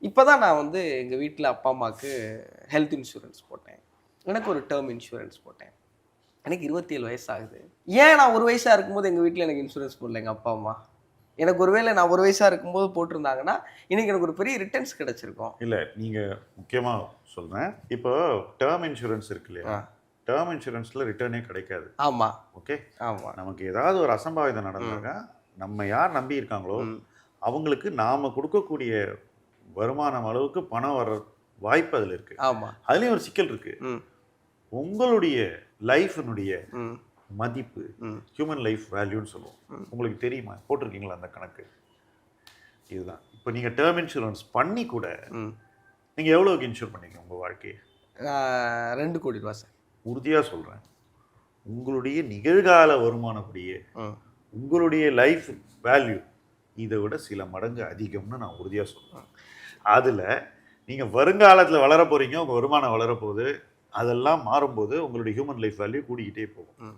இப்போ தான் நான் வந்து எங்கள் வீட்டில் அப்பா அம்மாவுக்கு ஹெல்த் இன்சூரன்ஸ் போட்டேன். எனக்கு ஒரு டேர்ம் இன்சூரன்ஸ் போட்டேன். எனக்கு 27 வயசு ஆகுது. ஏன் நான் ஒரு வயசா இருக்கும்போது எங்கள் வீட்டில் எனக்கு இன்சூரன்ஸ் போடல எங்கள் அப்பா அம்மா? எனக்கு ஒருவேளை நான் ஒரு வயசா இருக்கும்போது போட்டிருந்தாங்கன்னா, இன்னைக்கு எனக்கு ஒரு பெரிய ரிட்டர்ன்ஸ் கிடைச்சிருக்கும். இல்ல நீங்க முக்கியமா சொல்றேன். இப்போ டேர்ம் இன்சூரன்ஸ் இருக்கு இல்லையா? டேர்ம் இன்சூரன்ஸ்ல ரிட்டர்னே கிடைக்காது. ஆமா, ஓகே. ஆமா. நமக்கு ஏதாவது ஒரு அசம்பாவிதம் நடந்தாங்க, நம்ம யார் நம்பி இருக்காங்களோ அவங்களுக்கு நாம கொடுக்கக்கூடிய வருமானம் அளவுக்கு பணம் வர்ற வாய்ப்பு அதில் இருக்கு. ஆமா. அதுலயும் ஒரு சிக்கல் இருக்கு. உங்களுடைய லைஃபினுடைய மதிப்பு ஹியூமன் லைஃப் வேல்யூன்னு சொல்லுவோம். உங்களுக்கு தெரியுமா? போட்டிருக்கீங்களா அந்த கணக்கு? இதுதான். இப்போ நீங்க டேர்ம் இன்சூரன்ஸ் பண்ணி கூட நீங்க எவ்வளவுக்கு இன்சூர் பண்ணீங்க உங்க வாழ்க்கையை? 2 கோடி ரூபா சார். உறுதியா சொல்றேன், உங்களுடைய நிகழ்கால வருமானப்படியே உங்களுடைய லைஃப் வேல்யூ இதை விட சில மடங்கு அதிகம்னு நான் உறுதியா சொல்றேன். அதுல நீங்க வருங்காலத்துல வளர போறீங்க, உங்க வருமானம் வளர போகுது. அதெல்லாம் மாறும்போது உங்களுடைய ஹியூமன் லைஃப் வேல்யூ கூடிக்கிட்டே போகும்.